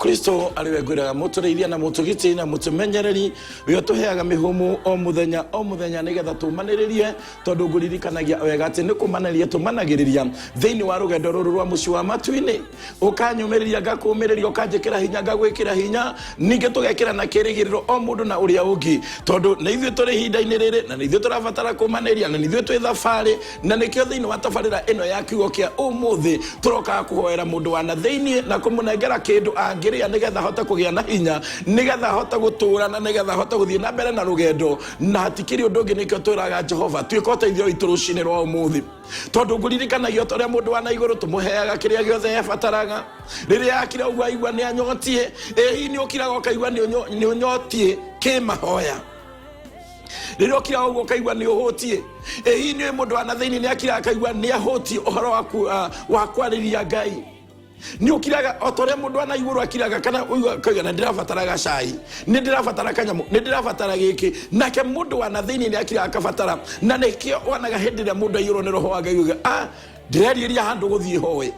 Kristo aliwe gwiraga mutureithia na mutugiti na mutumenyereri uyo tuheaga mihumu o muthenya nigetha tumaniririe tondu nguririkanagia wega ati ni kumanaria tumanagiriria thiini wa rugendo ruru rwa muci wa matuini ukanyumiriria ngakumiriria ukanjikira hinya ngagwikira hinya ninge tugekira na kirigiriro o mundu na uria ungi tondu na ithuĩ turi hinda-ini riri na ithuĩ turabatara kumaniria na ithuĩ twi thabari na nikio thiini wa tabarira ino ya kiugo kia umuthi turoka kuhoera mundu wa na thiini na kumunengera kindu angiria nigetha hota kugia na hinya nigetha hota gutura na nigetha hota guthie na mbere na rugendo na hatikiri undu ungi nikio twiraga Jehova twikota ithio itu rucini rwa umuthi tondu nguririkanagia toria mundu wa na iguru tumuheaga kiria giothe ebataraga riria akira ugwa igwa ni anyotie hi ni ukiraga ukaigwa ni unyotie kimahoya riria ukira ugwa ukaigwa ni uhutie hi ni mundu wa na thiini ni akira akaigwa ni ahutie uhoro wa kwariria Ngai ni ukiraga otore mundu ana iguru akiraga kana uiga na ndirabataraga cai ni ndirabatara kanyamu ni ndirabatara giki nake mundu wa na thiini ni akiraga akabatara na nikio wanaga hendira mundu iguru ni roho wa Ngai ndireriria handu guthie hoe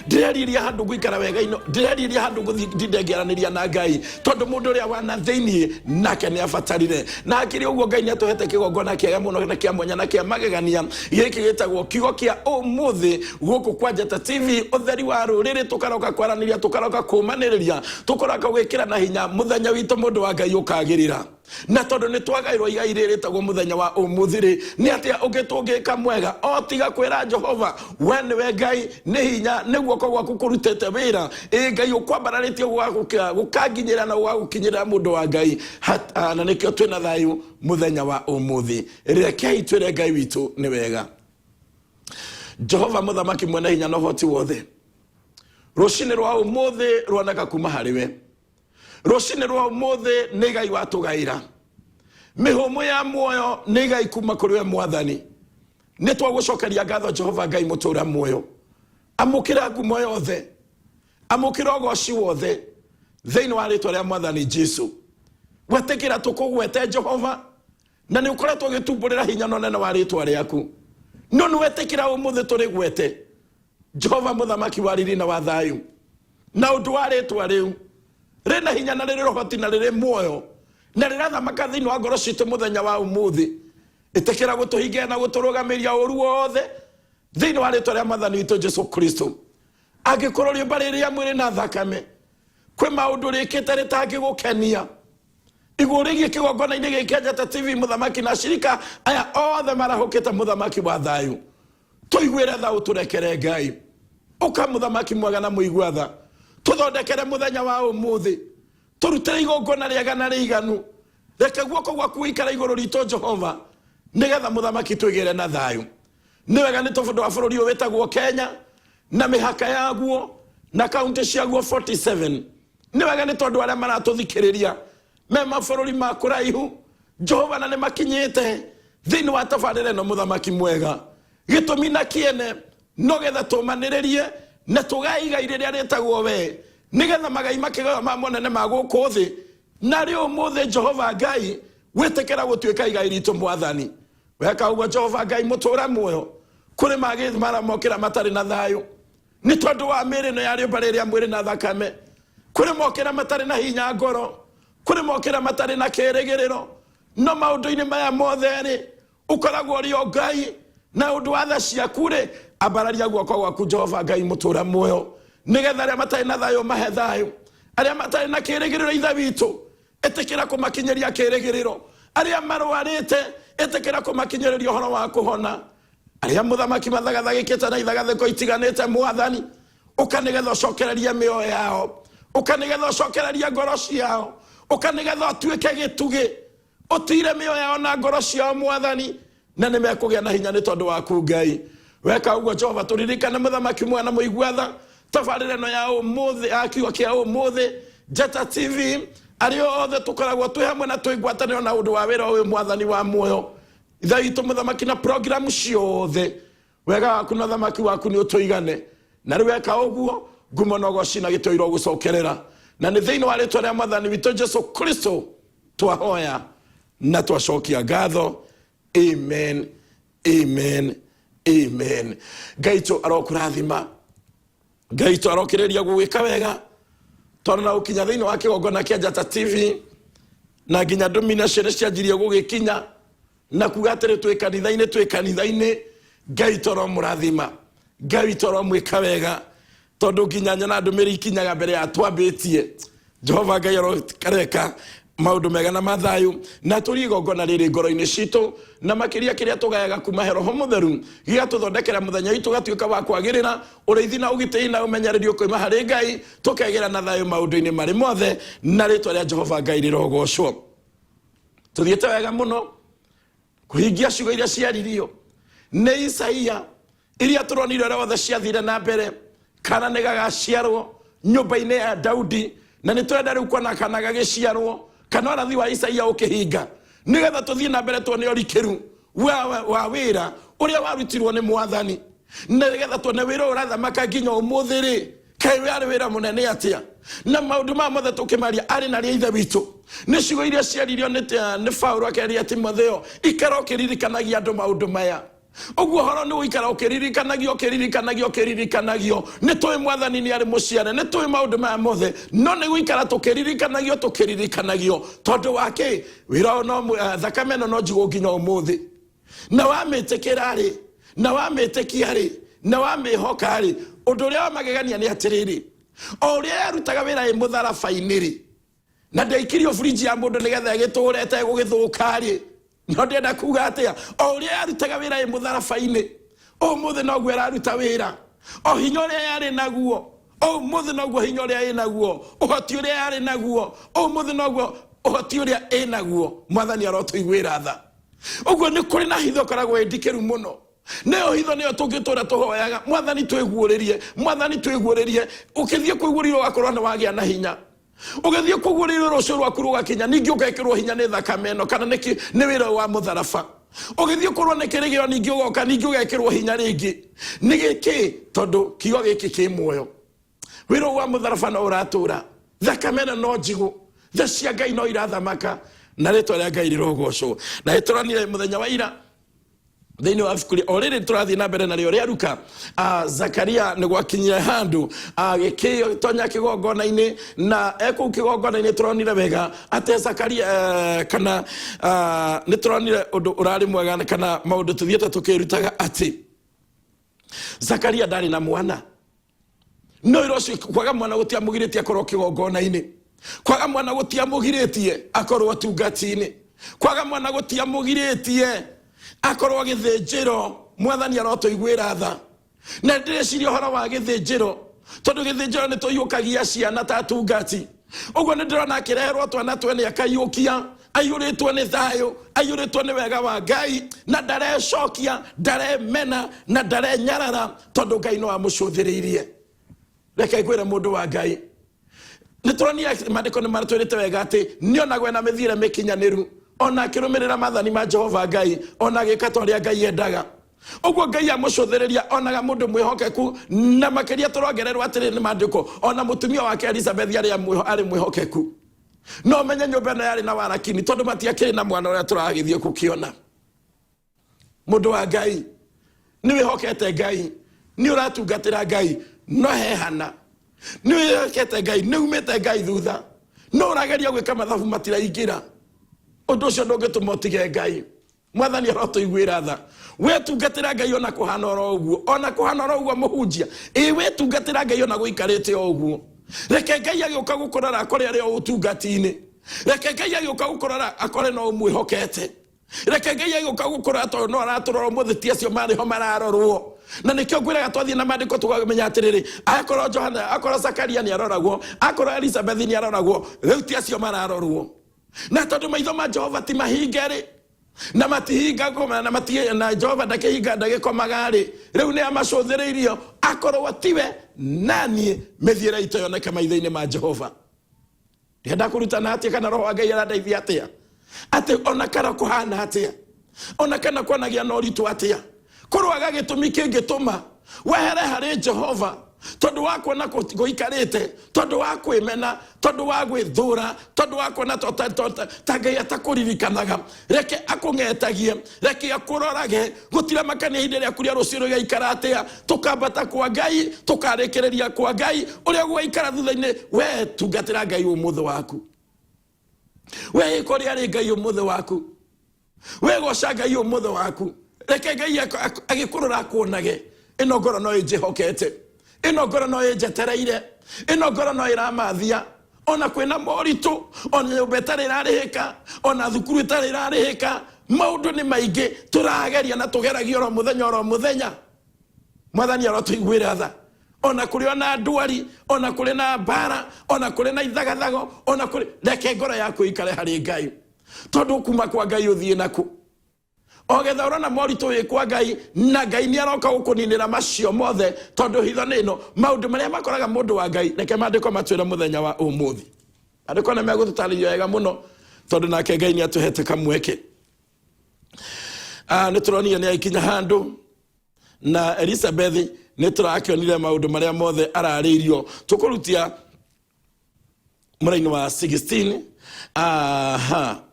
ndireriria handu guikara wega ino ndireriria handu guthie ndindengeraniria na Ngai tondu mundu ria wa na thiini nake ni abatarire na akiri uguo Ngai ni atuhete kigongona kiega muno na kia mwanya na kia magegania giki gitagwo kiugo kia umuthi guku kwa Njata TV utheri wa ruriri tukaroka kwaraniria tukaroka kumaniriria tukaroka gwikira na hinya muthenya witu mundu wa Ngai ukagirira na tondu ni twagairwo igai riritagwo muthenya wa umuthiri ni atia ungitungika mwega o tiga kwira Jehova we niwe Ngai ni hinya ni guoko gwaku kurutete wira Ngai ukwambararitie gukanginyira na gukinyira mundu wa Ngai na nikio twina thayu muthenya wa umuthi rekei twire Ngai witu ni wega Jehova muthamaki mwene hinya no hoti wothe rucini rwa umuthi rwoneka kuma hariwe rucini rwa umuthi ni Ngai watugaira mihumu ya muoyo ni Ngai kuma kuri we mwathani ni twagucokeria ngatho Jehova Ngai mutura muoyo amukira ngumo yothe amukira ugoci wothe thiini wa ritwa ria mwathani Jesu wetekira tukugwete Jehova na ni ukoretwo gitumburira hinya no nene wa ritwa riaku no ni wetekira umuthi turi gwete Jehova muthamaki wa riri na wa thayu na undu wa ritwa riu rina hinya na riri rohoti na riri muoyo na rirathamaka thiini wa ngoro citu muthenya wa umuthi itekira gutuhingia na guturugamiria uru wothe thiini wa ritwa ria mwathani witu Jesu Kristo angikorwo riumba riria mwiri na thakame kwi maundu rikite ritangigukenia iguru giki kigongona-ini giki Njata TV muthamaki na shirika aya othe marahukite muthamaki wa thayu tuiguire thau turekere Ngai uka muthamaki mwega na muigua tha tuthondekere muthenya wa umuthi turutire igongona riega na riiganu reke guoko gwaku ikara iguru ritu Jehova nigetha muthamaki twigire na thayu ni wega ni tondu wa bururi wetagwo Kenya na mihaka yaguo na kaunti ciaguo 47 ni wega ni tondu aria maratuthikiriria me mabururi ma kuraihu Jehova na ni makinyite thiini wa tabarire no muthamaki mwega gitumi na kiene no getha tumaniririe na tugaiga riria ritagwo we nigetha magai makigayo ma monene maguku thi na ri umuthi Jehova Ngai wetekera gutuika igai ritu mwathani weka ugo Jehova Ngai mutura muoyo kuri magi maramokira matari na thayu ni tondu wa miri no yari bariria mwiri na thakame kuri mokira matari na hinya ngoro kuri mokira matari na kirigiriro no maundu-ini maya mothe ri ukoragwo ri Ngai na undu wa tha ciaku ri ambararia guoko gwaku Jehova Ngai mutura muoyo nigetha aria matari na thayu mahe thayu aria matari na kirigiriro itha witu etekira kumakinyeria kirigiriro aria marwarite etekira kumakinyeria uhoro wa kuhona aria muthamaki mathagathagikite na ithagathiko itiganite mwathani ukanigetha ucokereria mioyo yao ukanigetha ucokereria ngoro ciao ukanigetha tuike gitugi utire mioyo yao na ngoro ciao mwathani na nimekugia na hinya ni tondu waku Ngai weka uguo Jehova turirikane muthamaki mwana muigua tha tabarire no ya umuthi akiwa kia umuthi Njata TV ario othe tukoragwo twi hamwe na twigwatanio na undu wa wira uyu mwathani wa muoyo itha itu muthamaki na program ciothe wega waku na thamaki waku ni utuigane na riweka uguo ngumo no gocina gitoiro gucokerera na ni thiini wa ritwa ria mwathani witu Jesu Kristo twahoya na twacokia ngatho amen amen amen Ngai tu arokurathima Ngai tu arokiriria gwika wega tondå na gå kinya thä inä wa kä gongona kä Njata TV na nginya domination cianjirie gå gä kinya na kuga atä rä twä kanitha-inä Ngai toro må rathima, Ngai toro mwä ka wega tondå nginya nyona ndå mä rä ikinyaga mbere ya twambä tie. Jehova Ngai arokareka maundu mega na mathayu na turi igongona riri ngoro-ini citu na makiria kiria tugayaga kuma he Roho Mutheru gigatuthondekera muthenya witu gatuika wa kwagirira uriithi na ugitei na umenyererio koima hari Ngai tukegira na thayu maundu-ini mari mothe na ritwa ria Jehova Ngai rirogocwo. Tuthiete wega muno kuhingia ciugo iria ciaririo ni Isaia iria turonire wothe ciathire na mbere kana ni gagaciarwo nyumba-ini ya Daudi na ni turenda riu kuona kana gagiciarwo kana rathi wa Isaia ukihinga nigetha tuthie na mbere tuone orikiru wa wira uria warutirwo ni Mwathani nigetha tuone wira urathamaka nginya umuthi ri kai wari wira munene atia na maundu ma mothe tukimaria ari na ria ithe witu ni ciugo iria ciaririo ni Paulo akeria Timotheo ikara ukiririkanagia andu maundu maya. Oguo horo ni uikara ukiririkanagio ni tui Mwathani ni ari muciare ni tui maundu maya mothe no ni uikara tukiririkanagio tondu wake wira no thakame no njigo nginya umuthi na wametekera ri na wametekia ri na wamehoka ri undu ria magegania ni atiriri o ria yarutaga wira mutharaba-ini ri na ndaikirio fridge ya mundu nigetha giturete gugithuka ri no ndenda kuga atia o uria yarutaga wira mutharaba-ini o muthe no gwe araruta wira o hinya uria yari naguo o muthe no gwe hinya uria inaguo uhoti uria yari naguo o muthe no gwe uhoti uria inaguo Mwathani arotuiguira tha. Uguo ni kuri na hitho koragwo endikiru muno neo hitho neo tungitura tuhoyaga Mwathani twiguuririe ukithie kuiguurirwo akorwo na wagia na hinya ugithie kuguurirwo rucio rwaku rugakinya ningi ugekirwo hinya ni thakame ino kana ni wira wa mutharaba ugithie kurwo ni kirigiro ningi ugoka ningi ugekirwo hinya ringi ni giki tondu kigo giki ki muoyo wira wa mutharaba no uratura thakame no njigu tha cia Ngai no irathamaka na ritwa ria Ngai rirogocwo na ituranire muthenya wa ira thini wa fikuri oriri turathi na mbere na rio ria ruka Zakaria ni gwakinyire handu gikitonya kigongona-ini na eku kigongona-ini turonire wega ate Zakaria kana ni turonire undu urari mwega kana maundu tuthiete tukirutaga ati Zakaria ndari na mwana no irocio kwaga mwana gutiamugiritie akorwo kigongona-ini kwaga mwana gutiamugiritie akorwo tungati-ini kwaga mwana gutiamugiritie akorwo githinjiro Mwathani arotuiguira tha na ndireciria horo wa githinjiro tondu githinjiro ni tuyukagia ciana ta tungati. Uguo ni ndirona akireherwo twana twene akayukia ayuritwo ni thayo ayuritwo ni wega wa Ngai na ndarecokia ndaremena na ndarenyarara tondu Ngai no amucuthiriirie. Reke ngwire mundu wa Ngai ni turonia mandiko ni maratwirite wega ati nionagwe na mithire mikinyaniru ona kirumirira mathani ma Jehova Ngai ona gika toria Ngai endaga. Uguo Ngai amucuthiriria onaga mundu mwihokeku na makiria turongererwo atiri ni mandiko ona mutumia wake Elizabeth ari mwihokeku no menye nyumba ino yari na warakini tondu matiakiri na mwana uria turagithie kukiona. Mundu wa Ngai ni wihokete Ngai ni uratungatira Ngai no hehana ni wihokete Ngai ni umete Ngai thutha no urageria gwika mathabu matiraingira undu ucio ndungituma utige Ngai. Mwathani arotuiguira tha wetungatira Ngai ona kuhana oro uguo muhunjia wetungatira Ngai ona guikarite o uguo. Reke Ngai agiuka gukurora akore ari o utungati-ini reke Ngai agiuka gukurora akore no mwihokete reke Ngai agiuka gukurora to no araturora muthiti acio mariho mararorwo na nikio ngwiraga twathie na mandiko tukamenya atiriri akorwo Johana akorwo Zakaria ni aroragwo akorwo Elizabeth ni aroragwo riu ti acio mararorwo na tondu maitho ma Jehova ti mahingeri na matihinga goma na matie na Jehova ndakihinga ndagikomaga ri riu ni amacuthiriirio akorwo tiwe nani mithiire ito yoneka maitho-ini ma Jehova. Ndienda kurutana atia kana Roho wa Ngai arandeithia atia ati ona kana kuhana atia ona kana kwanagia no ritu atia kurwaga gitumi kingituma wehere hari Jehova tondu wa kuona guikarite, tondu wa kwimena, tondu wa gwithura, tondu wa kuona ta Ngai atakuririkanaga, reke akungetagie, reke akurorage, gutira makania hinde ria kuria ruciro gaikara atia, tukambata kwa Ngai, tukarekereria kwa Ngai, uria gwaikara thutha-ini, we tungatira Ngai umuthe waku, we ikoria ri Ngai umuthe waku, we goca Ngai umuthe waku, reke Ngai agikurora kuonage, ino ngoro no ijihokete, ino ngoro no ijetereire, ino ngoro no iramathia, ona kwina moritu, ona nyumba itari irarihika, ona thukuru itari irarihika, maundu ni maingi turageria na tugeragia oro muthenya. Mwathani arotuiguire tha, ona kuri ona ndwari, ona kuri na mbara, ona kuri na ithagathago, ona kuri, reke ngoro yaku ikare hari Ngai, tondu kuma kwa Ngai uthie naku. Ogetha urona moritu wi kwa Ngai, na Ngai ni aroka gukuninira macio mothe, tondu hitho nino maundu maria makoraga mundu wa Ngai, reke mandiko matwira muthenya wa umuthi. Andiko na megututaririo wega muno, tondu nake Ngai ni atuhete kamweke. Ni turonire ni aikinya handu na Elizabeth ni turakionire maundu maria mothe araririo, tukurutia muraini wa 16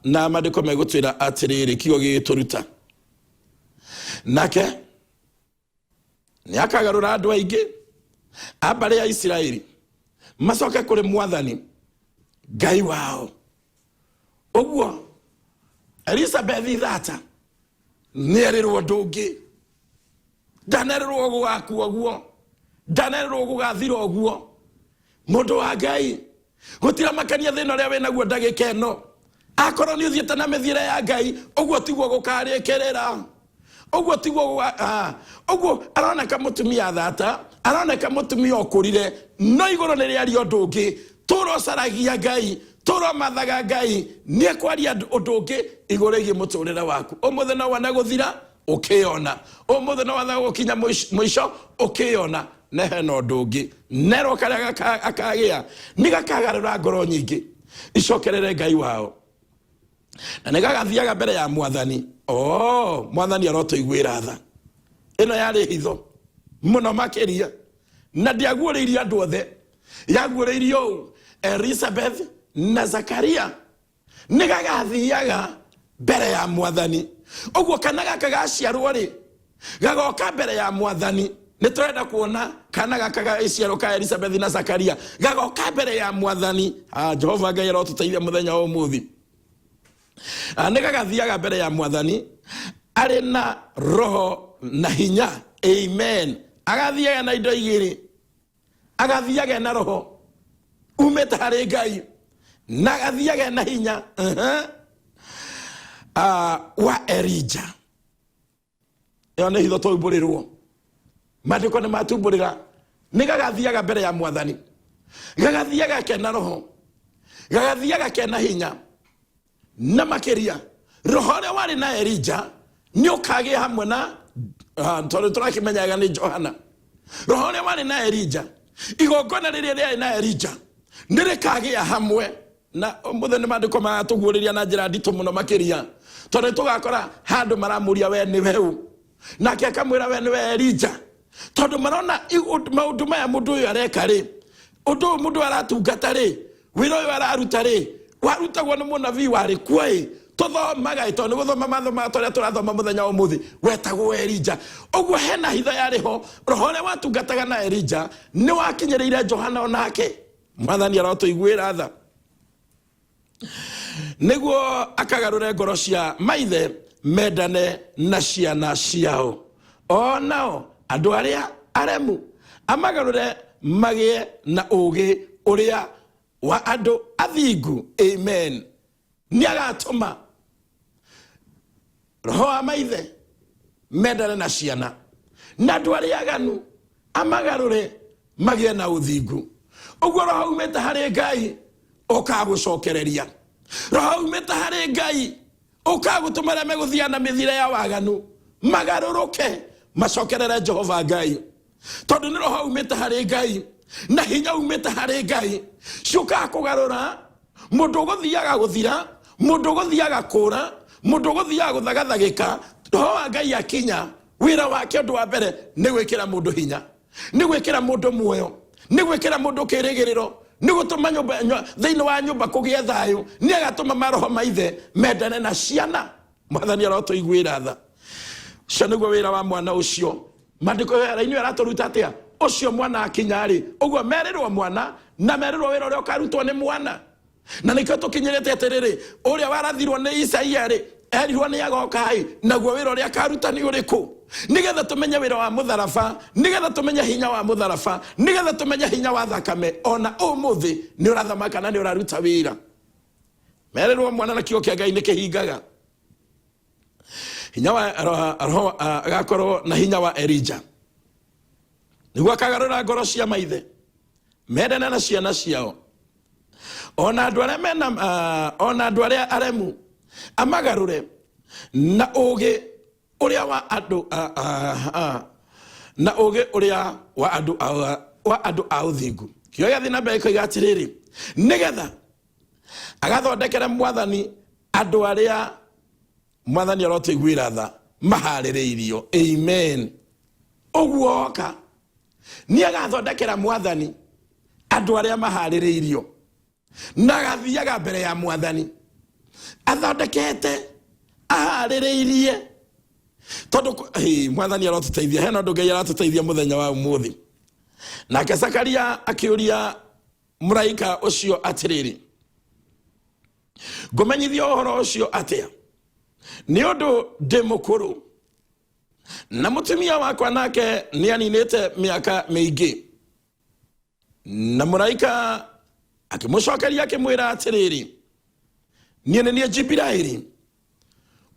na mandiko megutwira atiriri kigo gituruta nake ni akagarura andu aingi abare ya Israeli macoke kuri Mwathani Ngai wao. Uguo Elizabeth thata ni erirwo ndungi, ndanerirwo gugaku oguo, ndanerirwo gugathira oguo, mundu wa Ngai gutira makania thina ria wena guo ndagika eno, akorwo ni uthiete na mithire ya Ngai, uguo tiguo gukarikirira, uguo tiguo uguo aroneka mutumia thata, aroneka mutumia okurire, no iguru ni ria rio ndungi, turocaragia Ngai, turomathaga Ngai, ni kwaria undu ungi iguru gie muturire waku. Umuthe no wana guthira ukiona, umuthe no wana gukinya mwisho ukiona, na heno ndungi nero karia akagia ni gakagarura ngoro nyingi icokerere Ngai wao, na negagathiaga mbere ya Mwathani. Mwathani arotuiguira tha, ino yari hitho muno makiria, na ndiaguuririe andu othe, yaguuririe Elizabeth na Zakaria, negagathiaga mbere ya Mwathani. Uguo kana gaka gaciarwo ri gagoka mbere ya Mwathani, ni turenda kuona kana gaka gaciarwo ka Elizabeth na Zakaria gagoka mbere ya Mwathani. Jehova Ngai arotuteithia muthenya wa umuthi, negagathiaga mbere ya Mwathani ari na roho na hinya. Amen. Agathiaga na indo igiri, agathiaga na roho umete hari Ngai, na agathiaga na hinya wa Elijah. Yone hitho tuimburirwo, mandiko ni matumburira, ni gagathiaga mbere ya Mwathani, gagathiaga kena roho, gagathiaga kena hinya, na makiria roho ria wari na Elijah ni ukagia hamwe na tondu turakimenyaga ni Johana. Roho ria wari na Elijah, igongona riria ria na Elijah nirikagia hamwe na umuthe ni mandiko matuguriria na njira nditu muno makiria, tondu tugakora handu maramuria we ni weu, nake akamwira we ni we Elijah, tondu marona maundu maya mundu uyu areka ri, undu mundu aratungata ri, wira uyu araruta ri, warutagwo ni munabii wari kwai, tuthomaga tondu guthoma mathoma toria turathoma muthenya umuthi wetagwo Elijah. Uguo hena hitho yariho, roho ria watungataga na Elijah ni wakinyiriire Johana onake. Mwathani arotuiguira tha, niguo akagarure ngoro cia maithe mendane na ciana ciao, nao andu aria aremu amagarure magie na ugi uria wa andu athingu. Amen. Ni agatuma roho wa maithe mendane na ciana, na andu aria aganu amagarure magie na uthingu. Uguo roho umete hari Ngai ukagucokereria, roho umete hari Ngai ukagutuma ria meguthia na mithire ya waganu magaruruke macokerere Jehova Ngai, tondu ni roho umete hari Ngai na hinya umete hari Ngai ciuka kugarura mundu guthiaga guthira, mundu guthiaga kura, mundu guthiaga guthagathagika. Roho wa Ngai akinya, wira wake undu wa mbere ni gwikira mundu hinya, ni gwikira mundu muoyo ni gwikira mundu kirigiriro ni gutuma nyumba thiini wa nyumba kugia thayu ni agatuma maroho maithe mendane na ciana. Mwathani arotuiguira tha cio niguo wira wa mwana ucio. Mandiko wera-ini araturuta atia ucio mwana akinyari uguo merirwo mwana na merirwo wira uria ukarutwo ni mwana. Na nikio tukinyirite atiriri uria warathirwo ni Isaia ri erirwo ni agoka hai naguo wira uria akaruta ni uriku. Nigetha tumenye wira wa mutharaba, nigetha tumenye hinya wa mutharaba, nigetha tumenye hinya wa thakame, ona umuthi ni urathamaka na ni uraruta wira. Merirwo mwana na kio kia Ngai ni kihingaga. Hinya wa roho agakorwo na hinya wa Elijah niguo akagarura ngoro cia maithe mendane na ciana ciao. Ona andu aria mena ona andu aria aremu amagarure na ugi uria wa andu na ugi uria wa andu a uthingu. Kio gĩa thina mbere koiga atiriri nigetha agathondekere mwathani andu aria Mwathani arotuiguira tha maharĩrĩirio. Amen. Uguo oka ni agathondekera mwathani andu aria maharĩrĩirio na agathiaga mbere ya mwathani athondekete aharĩrĩirie tondu mwathani arotuteithia. Hena ndu Ngai aratuteithia muthenya wa umuthi. Nake Zakaria akiuria muraika ucio atiriri ngumenyithia uhoro ucio atia ni undu ndi mukuru na mutumia wakwa nake ni aninite miaka mingi. Na muraika akimucokeria akimwira atiriri nie ni Jibiraili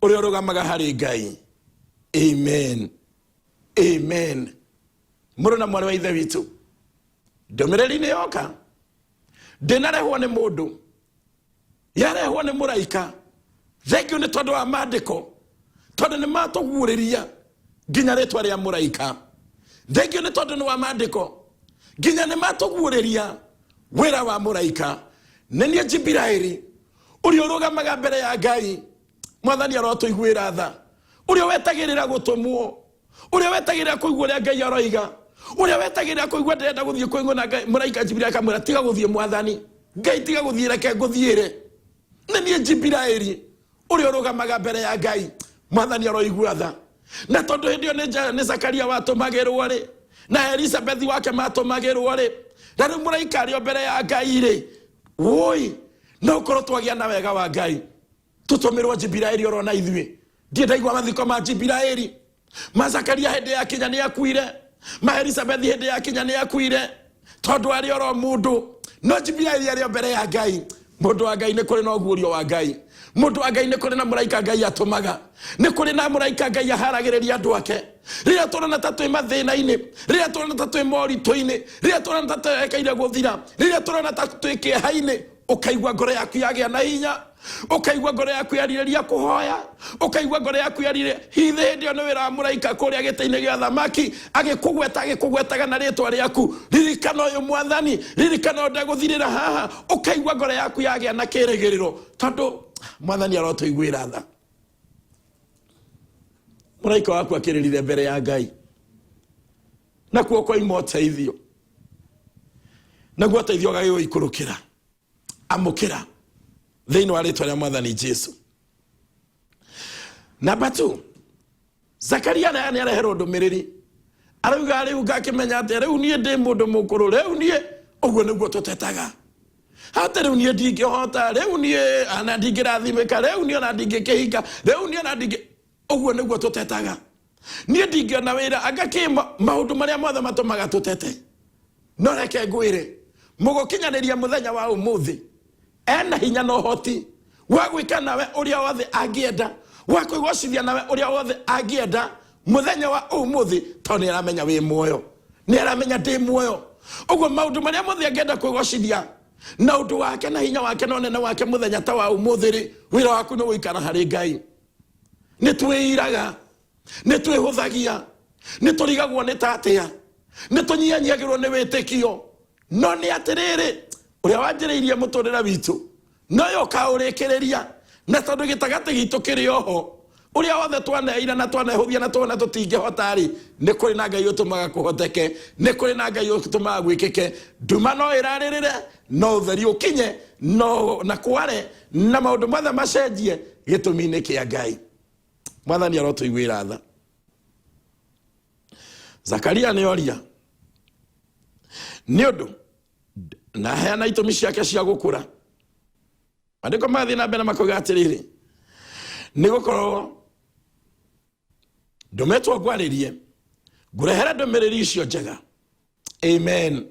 uria urugamaga hari Ngai. Amen. Amen. Muru na mwana wa ithe witu ndomereri ni yoka ndinarehwo ni mundu yarehwo ni muraika. Thank you ni tondu wa mandiko tondu ni matuguriria nginya ritwa ria muraika. Thank you ni tondu ni wa mandiko nginya ni matuguriria wira wa muraika. Nenie Jibiraili uria urugamaga mbere ya Ngai. Mwathani arotuiguira tha uria wetagirira gutumwo uria wetagirira kuigua uria Ngai aroiga uria wetagirira kuigua ndenda guthie kuigua na Ngai. Muraika Jibiraili akamwira tiga guthie mwathani Ngai tiga guthie reke nguthiire. Nenie Jibiraili uria urugamaga mbere ya Ngai. Mwathani aroigua tha na tondu hindio ni Zakaria watumagirwo ri na Elizabeth wake matumagirwo ri na riu muraika ari mbere ya Ngai ri woi no korwo twagia na wega wa Ngai tutumirwo Jibiraili orona ithui. Ndie ndaigua mathiko ma Jibiraili. Ma Zakaria hindi ya kinya ni akuire, ma Elizabeth hindi ya kinya ni akuire tondu ari oro mundu. No Jibiraili ari mbere ya Ngai. Mundu wa Ngai ni kuri na ogurio wa Ngai. Mundu wa Ngai ni kuri na muraika Ngai atumaga. Ni kuri na muraika Ngai aharagiriria andu ake. Riria turona tatu mathina-ini, riria turona tatu morito-ini, riria turona tatu ekaire guthira, riria turona tatu kieha-ini, ukaigua ngoro yaku yagia na hinya, ukaigua ngoro yaku yaririria kuhoya, ukaigua ngoro yaku yarire hithe ndio ni wira muraika kuria gita-ini gia thamaki agikugwetaga na ritwa riaku. Ririkana uyu mwathani, ririkana ndaguthirira haha, ukaigua ngoro yaku yagia na kirigiriro tondu mwathani arotuiguira tha. Muraika waku akiririre mbere ya Ngai na kuoko imoteithio na guoteithio Ngai ikurukira amukira thiini wa ritwa ria mwathani Jesu. Number 2, Zakaria ni areherwo ndumiriri arauga riu ngakimenya ati riu nie ndi mundu mukuru, riu nie uguo niguo tutetaga hata riu nie ndingihota, riu nie ana ndingirathimika, riu nie ana ndingikihinga, riu nie ana uguo niguo tutetaga. Nie ndingiona wira agaki maundu maria mothe matumaga tutete. No reke ngwire mugukinyaniria muthenya wa umuthi ena hinya no hoti wa gwika nawe uria wothe angienda, wa kuigocithia nawe uria wothe angienda muthenya wa umuthi tondu ni aramenya wi muoyo, ni aramenya ndi muoyo. Uguo maundu maria mothe angienda kuigocithia na undu wake na hinya wake na nene wake muthenya ta wa umuthi ri wira waku ni guikara hari Ngai. Ni twiraga, ni twihuthagia, ni turigagwo ni tatia, ni tunyianyagirwo ni witikio. No ni atiriri uria wanjiriirie muturira witu no yo kaurikiriria na tondu gitagati gitu kiri oho uria wothe twaneira na twanehuthia na twona tutingihota ri ni kuri na Ngai utumaga kuhoteke ni kuri na Ngai utumaga gwikike nduma no iraririre no utheri ukinye no na kware na maundu mothe macenjie gitumi-ini kia Ngai. Mwathani arotuiguira tha. Zakaria ni oria ni undu na heana itumi ciake cia gukura. Andiko mathi na mbere makoiga atiriri ni gukorwo ndumetwo ngwaririe ngurehere ndumiriri icio njega. Amen.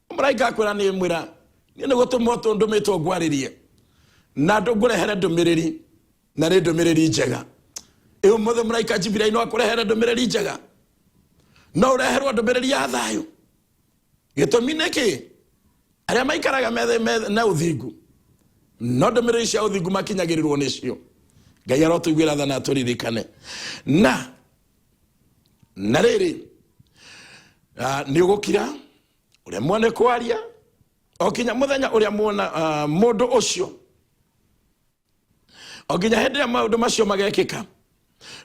Muraika akwira ni mwira ni gutumwo ndumetwo ngwaririe na ngurehere ndumiriri na ni ndumiriri njega. Eyo mothe muraika Jibira ino akurehere ndumiriri njega no ureherwo ndumiriri ya thayu. Gitumi niki aria maikaraga methe na uthingu no ndumiriri cia uthingu makinyagirirwo nicio. Ngai arotuiguira tha na turirikane na riri ni ugukira uria mwone kwaria okinya muthenya uria muona mundu ucio okinya hindi ya maundu macio magekika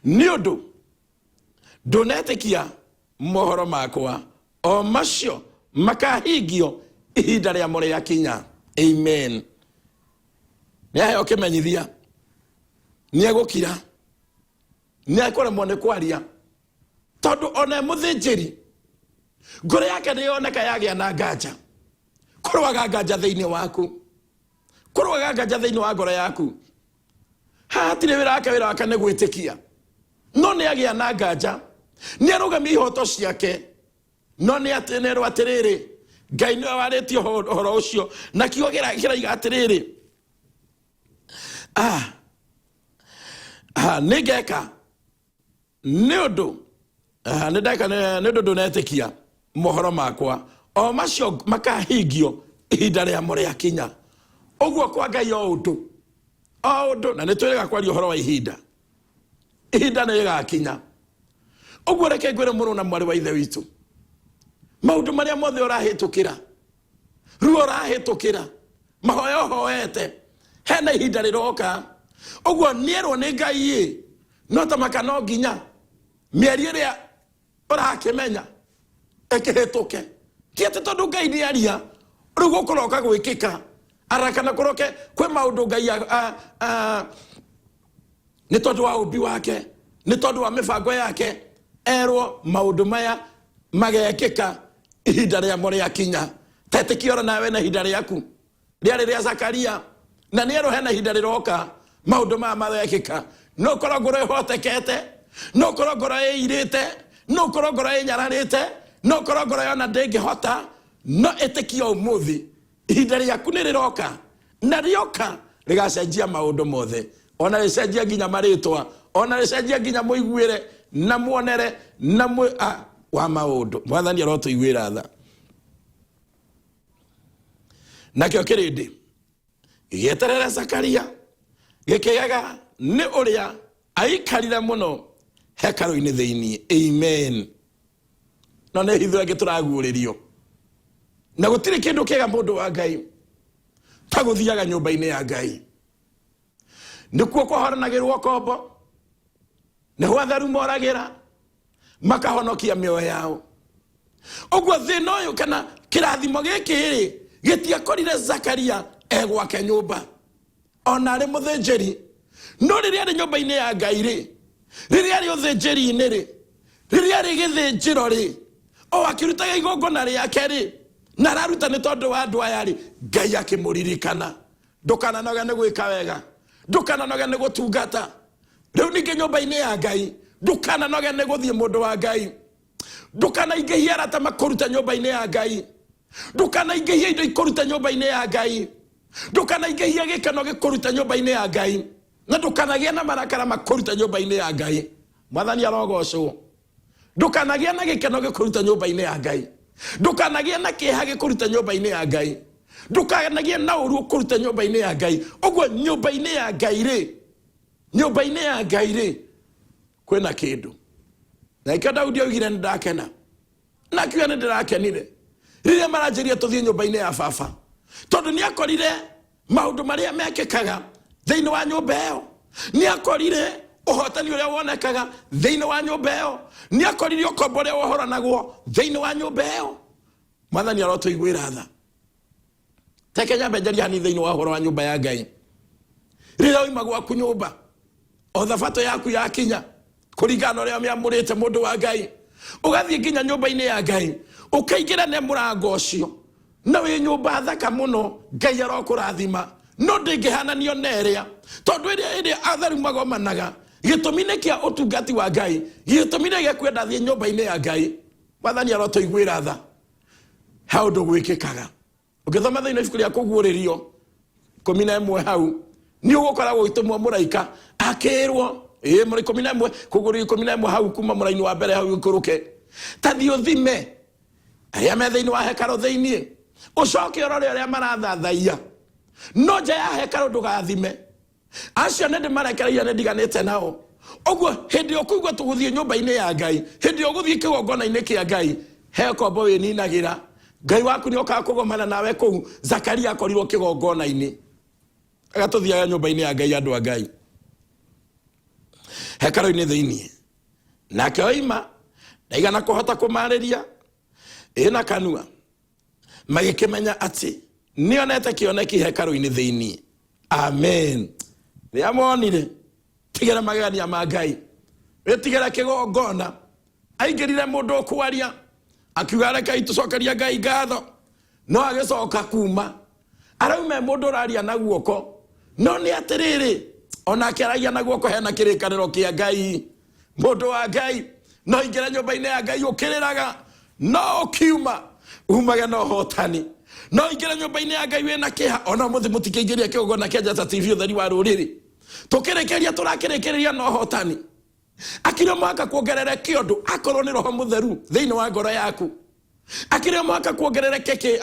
ni undu ndunetikia mohoro makwa o macio makahingio ihinda ria mo ria kinya. Amen. Ni ahe okimenyithia ni egukira ni akoremwo ni kwaria tondu ona muthinjiri ngoro yake ni yoneka yagia na nganja. Kurwaga nganja thiini waku, kurwaga nganja thiini wa ngoro yaku. Hatire wira wake ni gwitikia no ni agia na nganja ni arugami ihoto ciake no ni atenerwo atiriri Ngai ni waritio horo ucio na kiugo kiraiga atiriri nigeka ni undu ni undu ndunetikia mohoro makwa o macio makahingio ihinda ria mo ria kinya. Uguo kwa Ngai o undu na nitwirega kwaria horo wa ihinda ni gakinya. Uguo reke ngwire muru na mwari wa ithe witu maundu maria mothe urahitukira ruo urahitukira mahoyo hoete hena ihinda riroka. Uguo nierwo ni Ngai no tamaka no nginya mieri iria urakimenya ekihituke kiete tondu Ngai ni aria rugo kuroka gwikika arakana kuroke kwe maundu Ngai ni tondu wa ubi wake ni tondu wa mibango yake erwo maundu maya magekika ihinda ria mo ria kinya. Tetekiora nawe na ihinda riaku ria Zakaria na nierwo hena ihinda riroka maundu maya magekika. No korwo ngoro hotekete no korwo ngoro irite no korwo ngoro nyararite no korwo ngoro yona ndingihota no etekio umuthi ihinda riaku ni riroka na rioka rigacenjia maundu mothe ona ricenjia nginya maritwa ona ricenjia nginya muiguire na muonere na wa maundu. Mwathani arotuiguira tha nakio kirindi gieterera Zakaria gikigaga ni uria aikarire muno hekalu-ini thiini. Amen. No ne hitho age turaguririo na gutiri kindu kiega mundu wa Ngai ta guthiaga nyumba-ini ya Ngai nikuo kwahoranagirwo kombo ne hwatheru moragira makahonokia mioyo yao. Uguo thina uyu kana kirathimo giki gitiakorire Zakaria egwake nyumba ona ari muthinjiri no riria ri nyumba-ini ya Ngai riria ri uthinjiri-ini riria ri githinjiro o akirutaga igongona riake na raruta ni tondu wa andu aya Ngai akimuririkana. Ndukananoge ni gwika wega, ndukananoge ni gutungata. Riu ninge nyumba-ini ya Ngai ndukananoge ni guthie mundu wa Ngai, ndukanaingihia arata makuruta nyumba-ini ya Ngai, ndukanaingihia indo ikuruta nyumba-ini ya Ngai, ndukanaingihia gikeno gikuruta nyumba-ini ya Ngai na ndukanagia na marakara makuruta nyumba-ini ya Ngai. Mwathani arogocwo. Ndukanagia na gikeno gikuruta nyumba-ini ya Ngai, ndukanagia na kiha gikuruta nyumba-ini ya Ngai, ndukanagia na uru kuruta nyumba-ini ya Ngai. Uguo nyumba-ini ya Ngai nyumba-ini ya Ngai kwena kindu na ika Daudi augire ndakena na kiuga ni ndirakenire riria maranjiria tuthie nyumba-ini ya baba tondu ni akorire maundu maria mekikaga thiini wa nyumba iyo, ni akorire uhotani uria wonekaga thiini wa nyumba iyo ni akorire ukombo uria wohoranagwo thiini wa nyumba iyo. Mwathani arotuiguira tha. Teke nyambe njari hani thiini wa horo wa nyumba ya Ngai. Rira uima gwaku nyumba o thabato yaku yakinya kuringana uria miamurite mundu wa Ngai, ugathie nginya nyumba-ini ya Ngai ukaingira ne murango ucio na wi nyumba thaka muno, Ngai arokurathima no ndingihananio neria tondu iria atheru magomanaga gitumine kia utungati wa Ngai, gitumine gia kwenda thie nyumba-ini ya Ngai. Mwathani arotuiguira tha hau ndugwikikaga. Ukithoma thiini ibuku ria kuguririo 11 hau ni ugukoragwo gitumwo muraika akirwo muri 11 kugurio 11 hau kuma muraini wa mbere hau ikuruke tathi uthime aria me thiini wa hekaro thiini ucoke urore aria marathathaia no nja ya hekaro ndugathime acio ne ndimarekereria ne ndiganite nao. Oguo hindi okuigwa tuguthie nyumba-ini ya Ngai, hindi oguthie kigongona-ini kia Ngai, he kombo wininagira Ngai waku ni okaga kugomana nawe kuu. Zakaria akorirwo kigongona-ini agatuthiaga nyumba-ini ya Ngai, andu a Ngai hekaro-ini thiini nake oima ndaigana kuhota kumariria ina kanua magikimenya ati nionete kioneki hekaro-ini thiini. Amen. Niamonire tigera magania ma Ngai wetigera kigongona aingirire mundu kwaria akiuga reka itucokeria Ngai ngatho no agicoka kuma araume mundu raria na guoko no ni atiriri ona akiragia na guoko hena kirikaniro kia Ngai. Mundu wa Ngai no ingire nyumba-ini ya Ngai ukiriraga no ukiuma umage no hotani no ingire nyumba-ini ya Ngai wena kiha ona muthi mutikiingiria kigongona kia Njata TV utheri wa ruriri tukirekeria turakirekeria no hotani akira mwaka kuongerere kiondu akorwo ni Roho Mutheru thiini wa ngoro yaku akira mwaka kuongerere keke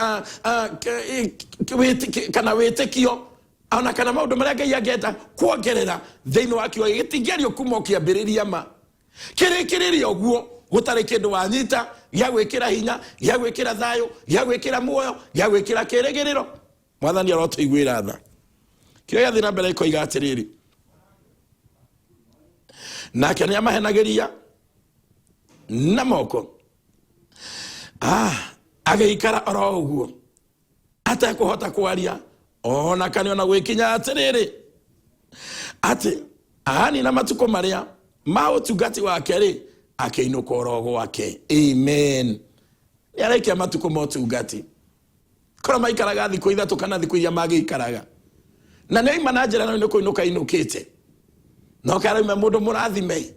kana witikio ona kana maundu maria Ngai angenda kuongerera thiini wa kio gitingerio kuma kiambiriria ma kirikiriria oguo gutari kindu wanyita gya gwikira hinya gya gwikira thayo gya gwikira muoyo gya gwikira kirigiriro. Mwathani arotuiguira tha. Kiria gathina mbere ikoiga atiriri nake ni amahenagiria na moko ageikara oro uguo atakuhota kwaria ona kani ona gwikinya atiriri ati ahani na matuko maria mautungati wake ri akeinuka orogo wake. Amen. Ni arekia matuko motungati kora maikaraga thiko ithatu kana thiko iria magiikaraga na nei manajera no kuinuka inukite no karauma mundu murathime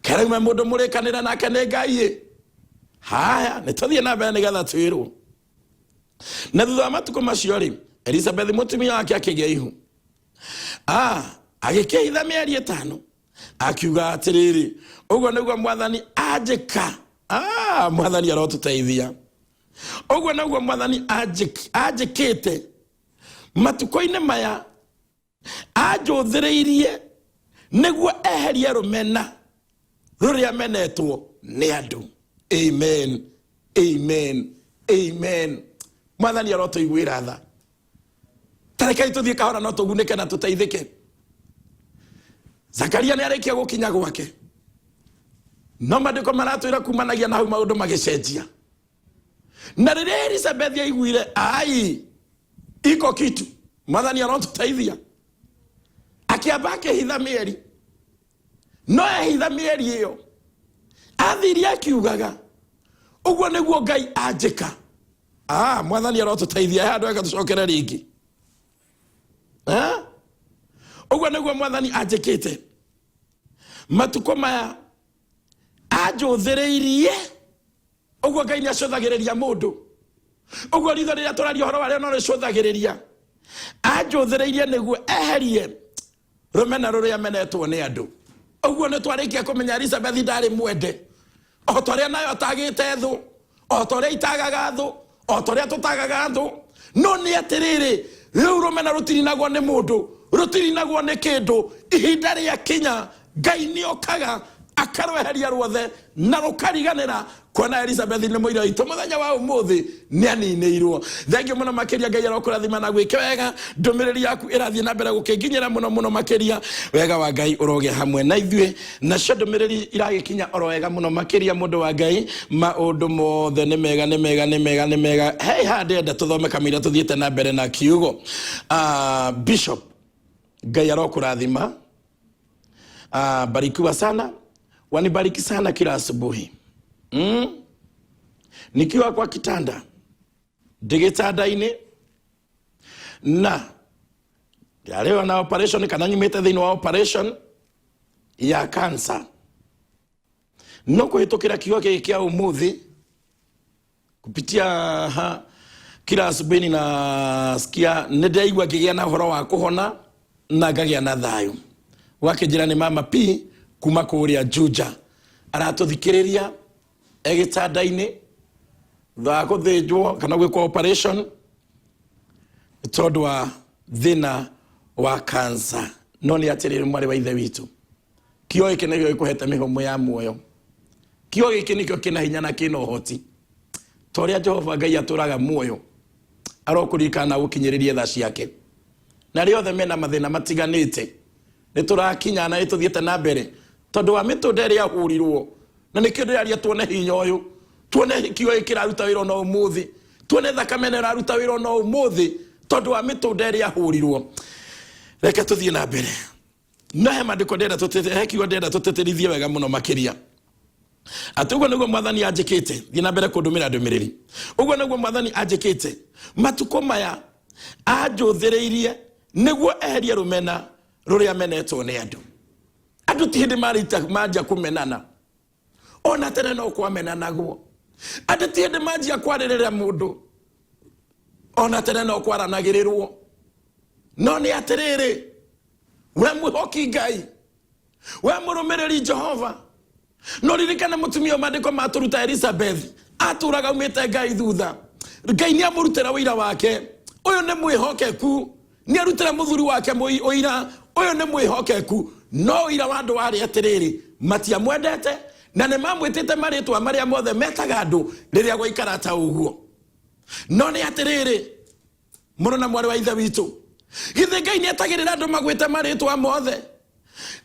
karauma mundu murikanira nake ne Ngai. Haya nituthie na mbere nigetha twirwo na thutha matuko macio ri Elizabeth mutumia wake akigia ihu agikihitha mieri 5 akiuga atiriri uguo niguo Mwathani ajika. Mwathani arotuteithia uguo niguo Mwathani ajikite matuko-ini maya ajuthireirie niguo eherie rumena ruria menetwo ni andu. Amen. Amen. Amen. Mwathani arotuiguira tha. Tarekai tuthie kahora no tugunike na tuteithike. Zakaria ni arekia gukinya gwake no mandiko maratwira kumanagia na hau maundu magicenjia na riria Elizabeth aiguire iko kitu Mwathani arotuteithia akiamba akihitha mieri no ehitha mieri iyo athiri akiugaga uguo niguo Ngai anjika. Mwathani arotuteithia handu ega tucokere ringi uguo niguo Mwathani anjikite matuko maya ajuthireirie uguo Ngai ni acothagiriria mundu uguo ritho riria turaria horo waria no ricothagiriria ajuthireirie niguo eherie rumena ruria menetwo ni andu. Uguo ni twarikia kumenya Elizabeth ndari mwende o toria nayo atagite thu o toria itagaga thu o toria tutagaga thu no ni atiriri riu rumena rutirinagwo ni mundu rutirinagwo ni kindu ihinda ria kinya Ngai ni okaga akarweheria ruothe na rukariganira kona Elizabeth ni muira itu muthenya wa umuthi ni aninirwo thengio muno makiria Ngai arokurathima na gwike wega ndumiriri yaku irathie na mbere gukinginyira muno makiria wega wa Ngai uroge hamwe na ithue na cio ndumiriri iragikinya oro wega muno makiria mundu wa Ngai maundu mothe ni mega hey handenda tuthome kamira tuthiete na mbere na kiugo Bishop Ngai arokurathima barikiwa sana wanibariki sana kila asubuhi nikiwa kwa kitanda digitanda-ini na leo na operation kana nyumite thini wa operation ya cancer no kuhitukira kiugo kia umuthi kupitia kila asubuhi na sikia ndeigwa kigia na horo wa kuhona na gagia na thayo wake jirani mama P kuma kuria Juja aratuthikiriria egitanda-ini tha kuthijwo kana gwikwa operation tondu wa thina wa cancer no ni atiriri mwari wa ithe witu kio giki nigio gikuhete mihomo ya muoyo kio giki nikio kina hinya na kina uhoti toria Jehova Ngai aturaga muoyo arokurikana gukinyiririe tha ciake na riothe mena mathina matiganite niturakinya na ituthiete na mbere tondu wa mitundere ya hurirwo na nikindu yaria tuone hinya uyu tuone kio ikiraruta wiro no umuthi tuone thakame ne raruta wiro no umuthi tondu wa mitundere ya hurirwo reke tuthie na mbere na he mandiko ndenda tutete he kio ndenda tuteterithie wega muno makiria atugo niguo mwathani anjikite thie na mbere kundumira ndumiriri uguo niguo mwathani anjikite matuko maya anjuthireirie niguo eherie rumena ruria menetwo ni andu ti hindi marita manja kumenana ona tene no kwamenana guo andu ti hindi manja kwaririria mundu ona tene no kwaranagirirwo no ni atiriri we muhoki Ngai we murumiriri Jehova no ririkana mutumia mandiko maturuta Elizabeth aturaga umite Ngai thutha Ngai ni amurutira wira wake uyu ni mwihokeku ni arutira muthuri wake uira uyu ni mwihokeku no ira wandu wari atiriri matia mwendete na ne mamwitite maritwa maria mothe metaga andu riria gwaikara ta uguo no ni atiriri muno na mwari wa ithe witu githe Ngai ni etagirira andu magwite maritwa mothe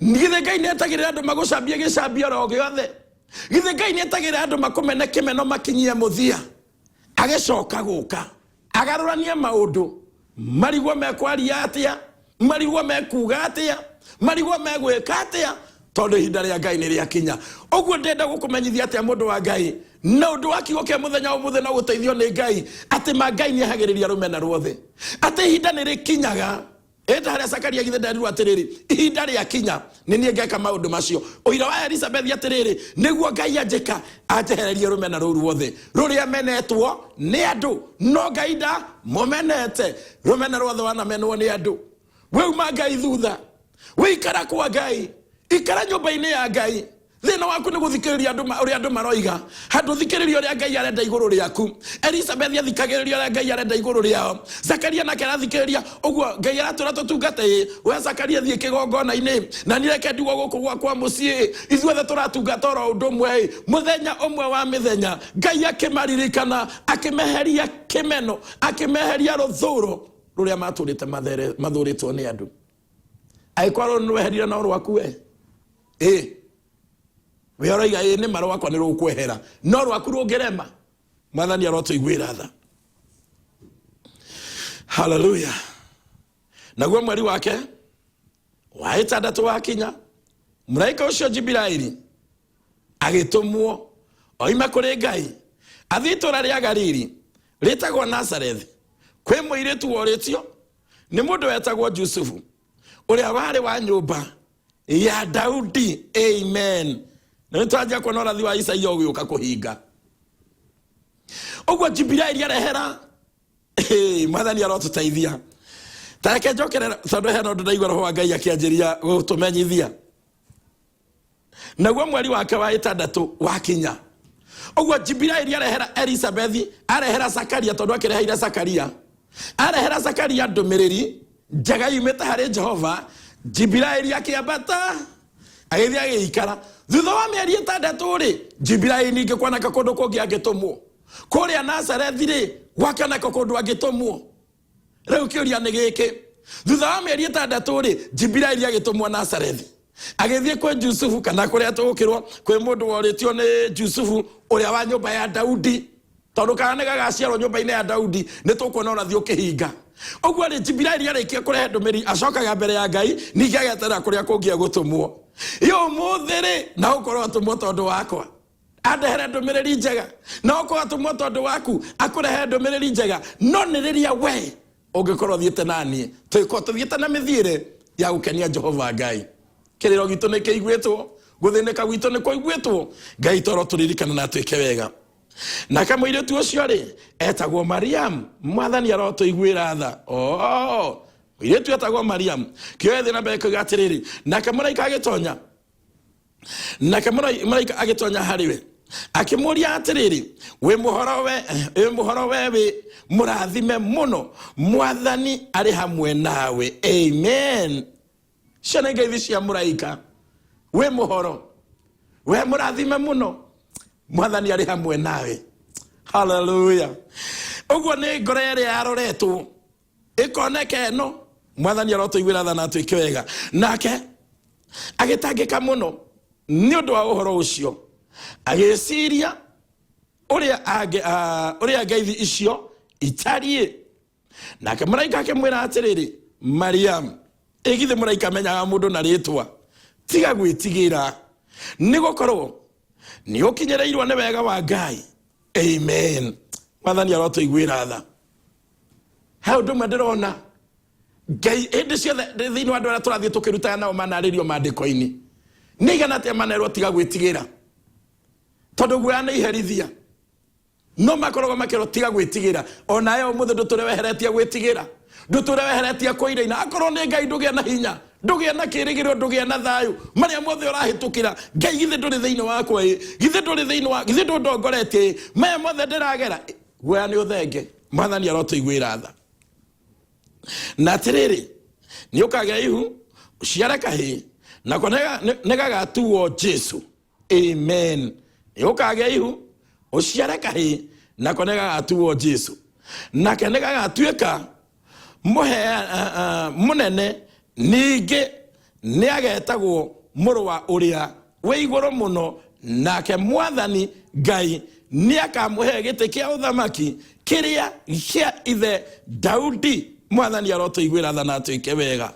githe Ngai ni etagirira andu magucambia gicambia ro giothe githe Ngai ni etagirira andu makumene kimeno makinyie muthia agicoka guka agarurania maundu marigwo mekwaria atia marigwo mekuga atia marigwo megwika atia tondu ihinda ria Ngai ni riakinya uguo ndenda gukumenyithia atia mundu wa Ngai na undu wa kiugo kia muthenya o muthenya guteithio ni Ngai ati ma Ngai ni ahagiriria rumena ruothe ati ihinda ni rikinyaga enda haria Zakaria githe nderirwo atiriri ihinda riakinya ni nie ngeka maundu macio uira wa Elizabeth atiriri niguo Ngai anjika ajehererie rumena ruru ruothe ruria menetwo ni andu no Ngai nda mumenete rumena ruothe wana menwo ni andu we uma Ngai thutha we ikara kwa Ngai ikara nyumba-ini ya Ngai thina waku ni guthikiriria andu maroiga handu thikiriria uria Ngai arenda iguru riaku Elizabeth athikagiriria uria Ngai arenda iguru riao Zakaria nake arathikiriria uguo Ngai aratura tutungate we Zakaria thie kigongona-ini na nireke ndigwo guku gwakwa mucii ithuothe turatungata oro undu umwe muthenya umwe wa mithenya Ngai akimaririkana akimeheria kimeno akimeheria ruthuro ruria maturite mathuritwo ni andu aikwaro nweheria na rwaku we we oraiga ni maro wakwa ni rukwehera no rwaku rungerema mwathani arotuiguira tha haleluya naguo mweri wake wa itandatu wakinya muraika ucio Jibilaili agitumwo oima kuri Ngai athii itura ria Galili ritagwo Nazareth kwi muiritu woritio ni mundu wetagwo Jusufu uria wari wa nyumba ya Daudi amen na twaja kwa norathi wa Isaia ugiuka kuhinga uguo Jibilaili arehera mwathani arotuteithia tareke njokerera tondu hena undu ndaigua roho wa Ngai akianjiria gutumenyithia naguo mweri wake wa itandatu wakinya uguo Jibilaili arehera Elizabeth arehera Zakaria tondu akireheire Zakaria arehera Zakaria ndumiriri njega yumite hari Jehova Jibilaili akiambata agithia agikara thutha wa mieri itandatu ri Jibirai ninge kwana kakondo kongi agitumwo kuria Nazareth ri wakana kakondo agitumwo riu kiuria ni giki thutha wa mieri itandatu ri Jibirai agitumwo Nazareth agithie kwa Jusufu kana kuria tugukirwo kwi mundu woritio ni Jusufu uria wa nyumba ya Daudi tondu kana ne gagaciarwo nyumba-ini ya Daudi ni tukuona ona thio kihinga ogwo ri Jibirai arikia kurehe ndumiri acokaga mbere ya Ngai ninge agetera kuria kungia gutumwo yo muthiri na ukorwo atumwo tondu wakwa andehere ndumiriri njega na ukorwo atumwo tondu waku akurehe ndumiriri njega no ni riria we ungikorwo thiete nanie tuikorwo tuthiete na mithiire ya gukenia Jehova Ngai kiriro gitu ni kiiguitwo guthinika gwitu ni kuiguitwo Ngai toro turirikana na twike wega na kamwiretu ucio ri etagwo Mariam mwathani arotuiguira tha mwiretu etagwo Mariam kioe na mbere kugatiriri na kamuraika agitonya hariwe akimuria atiriri we muhoro we murathime muno mwathani ari hamwe nawe amen shana ngeithi cia muraika we muhoro we murathime muno mwathani ari hamwe nawe hallelujah ogwo ni ngore ria aroretwo ikoneke no mwathani arotuiguira tha na twike wega nake agitangika muno ni undu wa uhoro ucio agiciria uria ngeithi icio itarie nake muraika akimwira atiriri Mariam igithe muraika menyaga mundu na ritwa tiga gwitigira ni gukorwo ni ukinyereirwo ni wega wa Ngai amen mwathani arotuiguira tha hau ndumwe ndirona Ngai indi ciothe thiini wa andu aria turathie tukirutaga nao manaririo mandiko-ini nigana te manerwo tiga gwitigira tondu guoya ni iherithia no makorogo makero tiga gwitigira ona yo muthe ndutureweheretie gwitigira ndutureweheretie kuiraina akorwo ni Ngai ndugia na hinya ndugia na kirigiro ndugia na thayu maria mothe urahitukira Ngai githe nduri thiini wakwa githe nduri thiini wa githe ndongoretie maya mothe ndiragera guoya ni uthenge mwathani arotuiguira tha na tiriri ni ukagea ihu uciare kahi na konega negagatuo Jesu amen ni ukagea ihu uciare kahi na konega gatuo Jesu na kenega gatuika munene ninge ni agetagwo muru wa uria we iguru muno nake mwathani Ngai ni akamuhe giti kia uthamaki kiria kia ithe Daudi mwathani arotuiguira tha na twike wega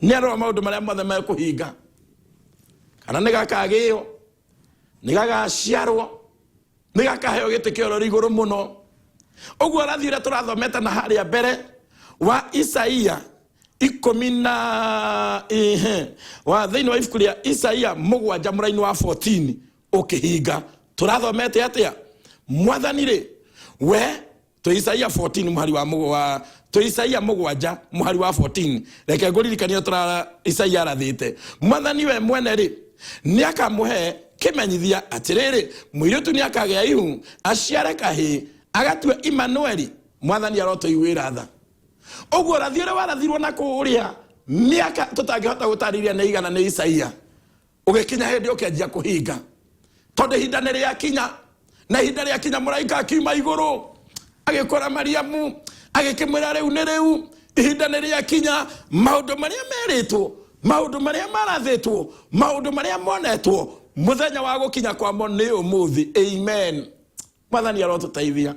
ni arora maundu maria mothe mekuhinga kana ni gakagio ni gagaciarwo ni gakaheo giti kia urori iguru muno ogwo rathire turathometa na haria mbere wa Isaia 10 wa thiini wa ibuku ria Isaia 7 muraini wa 14 ukihinga turathomete atia mwathani ri we to Isaia 14 muhari wa to Isaia 7 muhari wa 14 reke nguririkania tura Isaia rathite mwathani we mwene ri ni akamuhe kimenyithia atiriri mwiretu ni akagea ihu aciare kahi agatue Emmanuel mwathani arotuiguira tha ogwo rathiire warathirwo na kuria miaka tutangihota gutariria na igana ni Isaia ugikinya hindi ukenjia kuhinga tondu hinda ni ria kinya na hinda ria kinya muraika akiuma iguru agikora Mariamu agikimwira riu ni riu ihinda ni ria kinya maundu maria meritwo maundu maria marathitwo maundu maria monetwo muthenya wa gukinya kwamo ni umuthi amen mwathani arotuteithia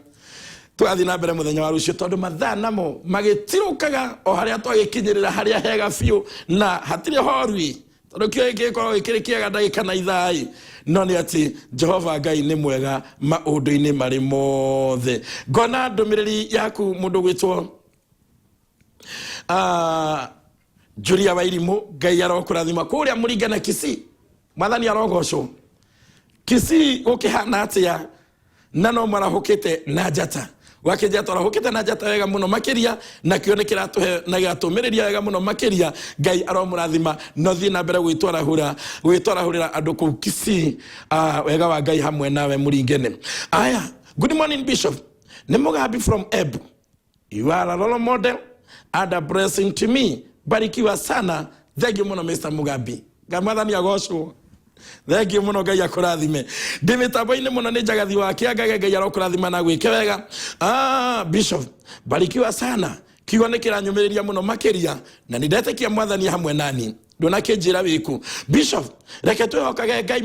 tugathi na mbere muthenya wa rucio tondu mathaa namo magitirukaga o haria twagikinyirira haria hega biu na hatire horwi tondu kio gikorwo gikirikiaga ndagika na ithai no ni ati Jehova Ngai ni mwega maundu-ini mari mothe ngona ndumiriri yaku mundu gwitwo Julia Wairimu Ngai arokurathima kuria Muringana Kisii mwathani arogocwo Kisii ukihana atia na no marahukite na njata wakijata arahukite na njata wega muno makiria na kio nikiratuhe na gatumireria wega muno makiria Ngai aromurathima no thi na mbere gwitwarahurira andu ku Kisii wega wa Ngai hamwe nawe Muringene aya good morning Bishop ni Mugabi from Eb you are a role model and a blessing to me barikiwa sana thank you muno Mr. Mugabi Gamathani agocwo. Thank you muno Ngai akurathime. Ndimitambo-ini muno ni Njagathi wa Kianga, Ngai arokurathima na gwike wega. Bishop, barikiwa sana. Kiugo ni kiranyumiriria muno makiria na nindetekia Mwathani hamwe nani. Ndona kinjira wiku. Bishop, reke twihokage Ngai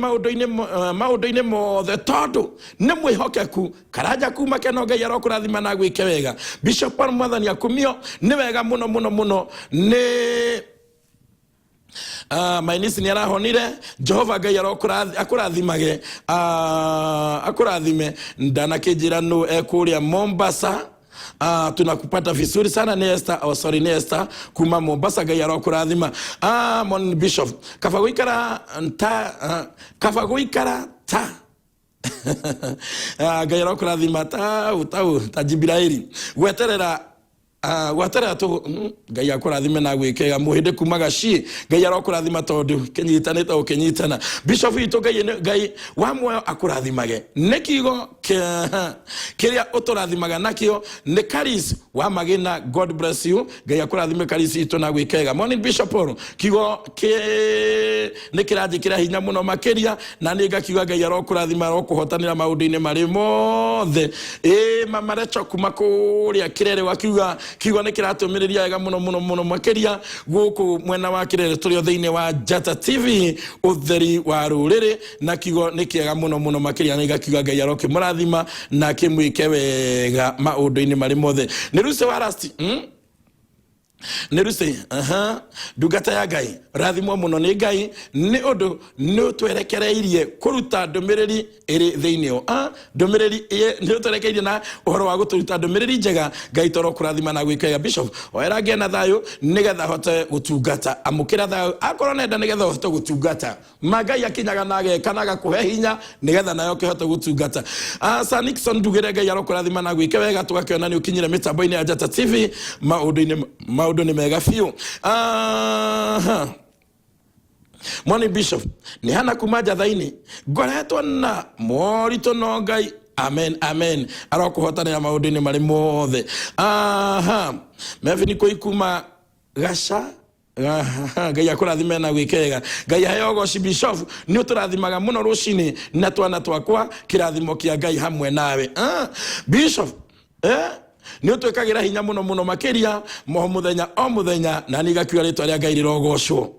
maundu-ini mothe tondu ni mwihokeku. Karaja kuma keno Ngai arokurathima na gwike wega. Bishop wa Mwathani akumio ni wega muno muno muno ni mainisi ni arahonire. Jehova Ngai akurathimage akurathime. Ndana kinjira no ekuria Mombasa. Tunakupata vizuri sana Nesta, Nesta kuma Mombasa. Ngai arokurathima. Mon Bishop kafaguikara ta Ngai arokurathima ta Jibraili weterera watara to Ngai akurathime na gwikega muhinde kumaga shi. Ngai arokurathima tondu kinyitanite ukinyitana. Bishop ito Ngai wamwe akurathimage nekigo kiria uturathimaga nakio ne Karis wa magina. God bless you. Ngai akurathime Karis ito na gwikega. Morning Bishop kigo ne kiraje kira hinya muno makiria na ni ngakiuga Ngai arokurathima rokuhotanira maundu-ini mari mothe mamarecho kuma kuria kirere wakiuga kiugo ni kiratumiriria wega muno muno muno makiria guku mwena wa kirere turi thiini wa Njata TV utheri wa ruriri na kiugo ni kiega muno muno makiria na igakiuga Ngai arokimurathima na kimwike wega maundu-ini mari mothe. Ni ruse wa rasti Neruse ndungata ya Ngai rathimwo muno ni Ngai ni undu ni twerekereirie kuruta ndumiriri iri thiini ndumiriri ni twerekereirie na uhoro wa guturuta ndumiriri njega. Ngai toro kurathima na gwikega. Bishop oera ngia na thayo nigetha hote gutungata amukira thayo akorwo nenda nigetha hote gutungata Ngai akinyaga nage kanaga kuhe hinya nigetha nayo kihote gutungata. Sir Nixon ndugire Ngai arokurathima na gwike wega tugakiona ni ukinyire mitambo-ini ya Njata TV maundu ni mega fiu. Morning Bishop ni hana kumaja thaini ngoretwo na morito no Ngai amen amen arokuhotanira maundu-ini mari mothe. Mevini kuikuma gasha Ngai akurathime na gwikega. Ngai heo goci Bishop ni uturathimaga muno rucini na twana twakwa kirathimo kia Ngai hamwe nawe. Bishop ni utwekagira hinya muno muno makiria muthenya o muthenya na ni gakiuga ritwa ria Ngai rirogocwo.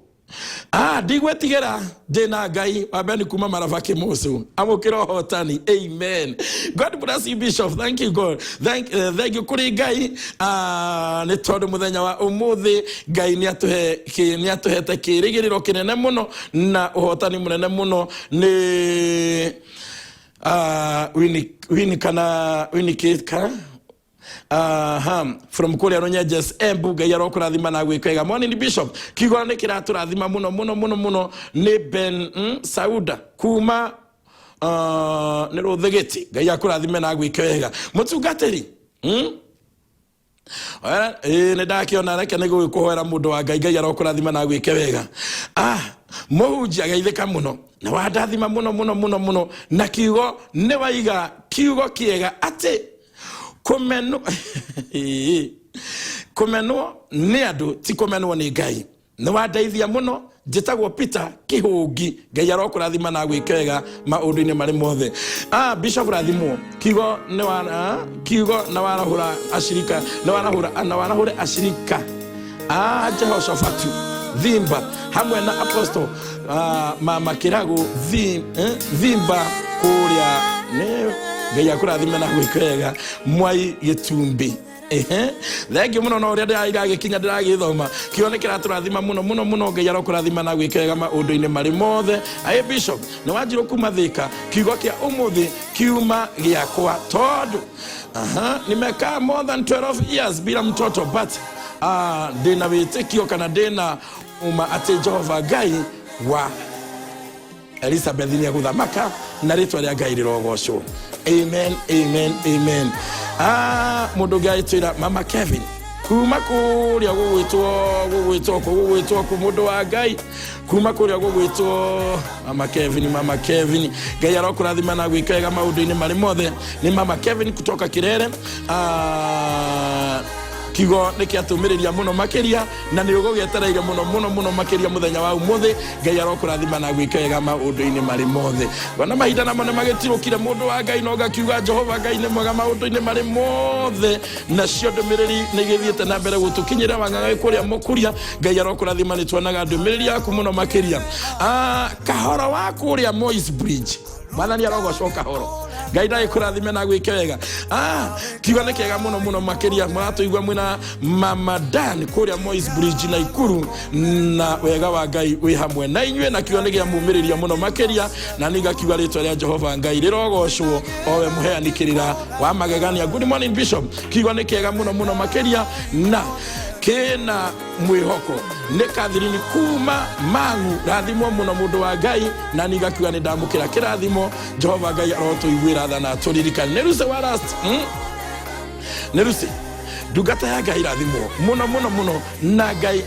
Ndigwetigera ndina Ngai wabeni kuma Maravaki Musu amukira hotani. Amen. God bless you Bishop. Thank you God. Thank you kuri Ngai ni tondu muthenya wa umuthi Ngai ni atuhete kirigiriro kinene muno na uhotani munene muno ni winikika from kuria Runyenjes Embu. Ngai arokurathima na gwikega. Morning Bishop kiugo ni kiraturathima muno muno muno muno ni Ben Sauda kuma ni Ruthigiti. Ngai akurathime na gwikega mutungatiri ni ndakiona reke ni gwikuhoera mundu wa Ngai. Ngai arokurathima na gwike wega. Muhunjia geithika muno na wandathima muno muno muno muno na kiugo ni waiga kiugo kiega ati kumenwo ni andu ti kumenwo ni Ngai. Ni wandeithia muno njitagwo Peter Kihungi. Ngai arokurathima na gwikega maundu-ini mari mothe. Bishop rathimwo kiugo na warahura ashirika na warahura ashirika Jehoshafatu Thimba hamwe na Apostle Mama Kirago Thimba kuria ne Ngai akurathime na gwikega Mwai Gitumbi. Thank you muno no ria ndiragikinya ndiragithoma kione kiraturathima muno muno muno. Ngai arokurathima na gwikega maundu-ini mari mothe. Bishop ni wanjiru kuma Thika kiugo kia umuthi kiuma giakwa tondu nimeka more than 12 years bila mtoto but ndina witikio kana ndina ati Jehova Ngai wa Elizabeth ni aguthamaka na ritwa ria Ngai rirogocwo. Amen amen amen. Mundu Ngai twira Mama Kevin kuma kuria gugwitwo ku mundu wa Ngai kuma kuria gugwitwo Mama Kevin. Ngai arokurathima na gwikega maundu-ini mari mothe. Ni Mama Kevin kutoka Kirere kigo nikiatumireria muno makiria na ni ugugetereire muno makiria muthenya wa umuthi Ngai arokurathima na gwikega maundu-ini mari mothe wana mahinda na mone magitirukire mundu wa Ngai no gakiuga Jehova Ngai ni mwega maundu-ini mari mothe na cio ndumiriri ni githiete na mbere gutukinyira wangaga kuria mukuria Ngai arokurathima ni tuonaga ndumiriri yaku muno makiria kahoro wa kuria Moi's Bridge mwathani arogocwo kahoro Ngai ndai kurathime na gwike wega kiugo ni kiega muno makiria muratuigwa mwina Mama Dan kuria Moi's Bridge na Ikuru na wega wa Ngai wi hamwe na inywe na kiugo ni gia mumiriria muno makiria na niga kiugo ritwa ria Jehova Ngai rirogocwo owe muheanikirira wa magegania. Good morning Bishop, kiugo ni kiega muno makiria na kena mwihoko nekathirini kuma mangu rathimo muno mundu wa Ngai na nigakiuga ni ndamukira kirathimo Jehova Ngai arotuiguira tha na turirikane neruse wa last neruse ndungata ya Ngai rathimo muno na Ngai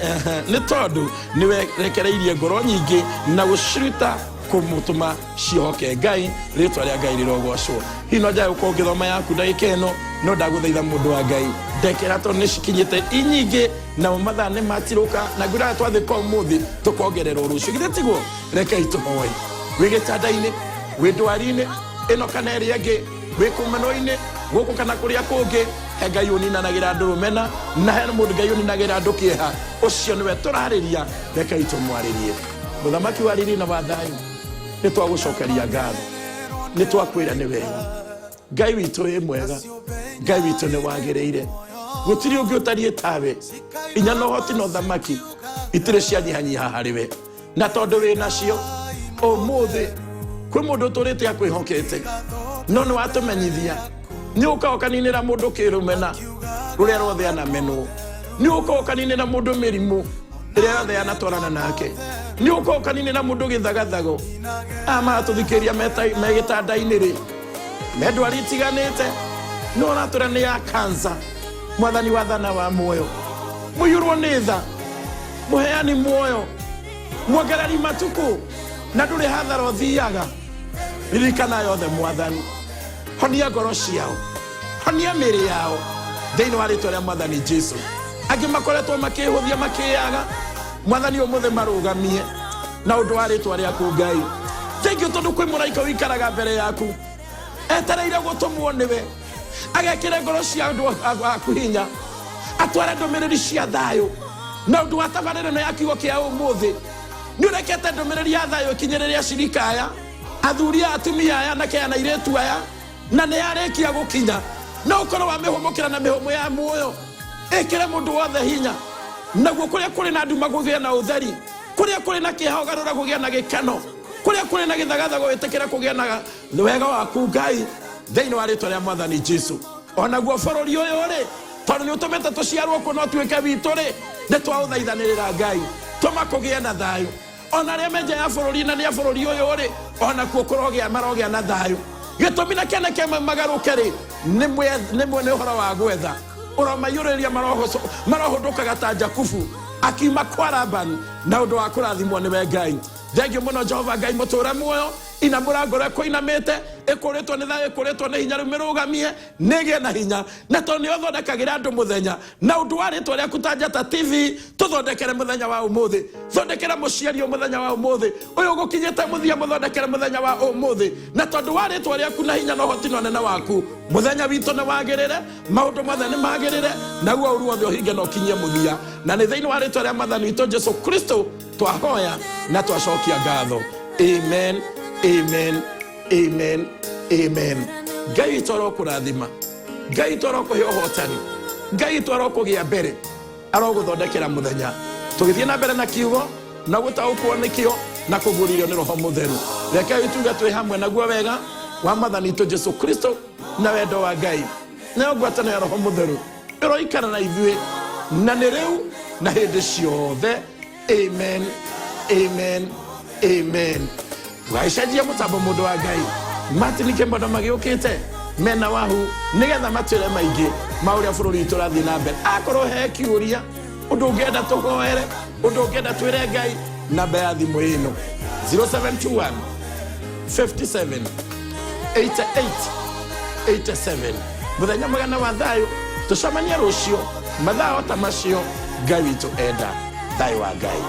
ni tondu niwe rekereirie ngoro nyingi na guciruta kumutuma cihoke Ngai ritwa ria Ngai rirogocwo hino nja uko ngithoma yaku ndagika ino no ndaguthaitha mundu wa Ngai ndekera to nishikinyite inyingi na mathaa ni matiruka na ngura twathika umuthi tukongerera urucio githetigo reke ituhoe wigitanda-ini widwari-ini ino kana eri angi wikumeno-ini guku kana kuria kungi he Ngai uninanagira andu rumena na he mundu Ngai uninanagira andu kieha ucio niwe turariria reke itumwaririe muthamaki wa riri na wathayu ni twagucokeria ngatho ni twakwira ni wega Ngai witu e mwega Ngai witu ni wagireire gutiri ungi utarie tawe inya no hoti no thamaki itire cianyihanyiha hariwe na tondu wi nacio umuthi kwi mundu turite akwihokete no ni watumenyithia ni ukaokaninira mundu kirumena ruria rothe ana meno ni ukaokaninira mundu mirimu iria yothe anatwarana nake ni ukaokaninira mundu githagathago matuthikiria megitanda-ini ri medwari tiganite no natura ni ya kansa mwathani wathana wa muoyo muyurwo ni tha muheani muoyo mwongereri matuku na nduri hathara uthiaga ririkana yothe mwathani honia ngoro ciao honia mĩĩrĩ yao thĩinĩ wa rĩtwa rĩa mwathani Jesu angĩ makoretwo makĩhũthia makĩaga mwathani ũmũthĩ marũgamie na ũndũ wa rĩtwa rĩaku Ngai thengiũ tondũ kwĩ mũraika ũikaraga mbere yaku etereire gũtũmwo nĩwe agekĩre ngoro cia andũ aku hinya atware ndũmĩrĩri cia thayũ na ũndũ wa tabarĩrĩno ya kiugo kĩa ũmũthĩ nĩ ũrekete ndũmĩrĩri ya thayũ ĩkinyĩrĩria acirika aya athuri a atumia aya na kea na airĩtu aya na nĩ yarĩkia gũkinya na ũkorwo wa mĩhũmũkĩra na mĩhũmũ ya muoyo ĩkĩre mũndũ wothe hinya naguo kũrĩa kũrĩ na nduma gũgĩa na ũtheri kũrĩa kũrĩ na kĩeha ũgarũra gũgĩa na gĩkeno kũrĩa kũrĩ na gĩthagathago wĩtĩkĩre kũgĩa na wega waku Ngai thĩinĩ wa rĩtwa rĩa mwathani Jesu onaguo bũrũri ũyũ rĩ tondũ nĩ ũtũmĩte tũciarwo kuo no tuĩke witũ rĩ nĩ twaũthaithanĩrĩra Ngai tũma kũgĩa na thayũ ona arĩa me nja ya bũrũri na nĩ a bũrũri ũyũ rĩ onakuo marogĩa na thayũ gĩtũmi na kĩene kĩmwe magarũke rĩ nĩ ũhoro wa gwetha ũromaiyũrĩria marohũndũkaga ta Jakubu akiuma kwa Labani na ũndũ wa kũrathimwo nĩwe Ngai thengiũ mũno Jehova Ngai mũtũre muoyo ina mũrango rĩkũ inamĩte ĩkũrĩtwo nĩ thayũ ĩkũrĩtwo nĩ hinya rĩu mĩrũgamie nĩgĩe na hinya na tondũ nĩ ũthondekagĩra andũ mũthenya na ũndũ wa rĩtwa rĩaku ta Njata TV tũthondekere mũthenya wa ũmũthĩ thondekera mũciari mũthenya wa ũmũthĩ ũyũ ũgũkinyĩte mũthia mũthondekere mũthenya wa ũmũthĩ na tondũ wa rĩtwa rĩaku na hinya na ũhoti na ũnene waku mũthenya witũ nĩ wagĩrĩre maũndũ mothe nĩ magĩrĩre naguo ũru wothe ũhinge na ũkinyie mũthia na nĩ thĩinĩ wa rĩtwa rĩa mwathani witũ Jesu Kristo twahoya na twacokia ngatho amen amen amen amen Ngai toro kurathima Ngai toro kuhe ũhotani Ngai toro kũgĩa mbere arogũthondekera mũthenya tũgĩthiĩ na mbere na kiugo na gũtaũkwo nĩkĩo na kũguũrĩrio nĩ Roho Mũtheru reke ituge twĩ hamwe naguo wega wa mwathani witũ Jesu Kristo na wendo wa Ngai na ngwatanĩro ya Roho Mũtheru ĩroikara na ithuĩ na nĩ rĩu na hĩndĩ ciothe amen amen amen Waishaji ya mũtambo mũndũ wa Ngai Martin Kembondo magĩũkĩte mena wahu nĩgetha matwĩre maingĩ maũrĩa bũrũri witũ ũrathiĩ na mbere akorwo he kĩũria ũndũ ũngĩenda tũhoere ũndũ ũngĩenda twĩre Ngai namba ya thimũ ĩno 0721 57 88 87 mũthenya mwega na wa thayũ tucemania rũciũ mathaa ta macio Ngai witũ enda thayũ wa Ngai.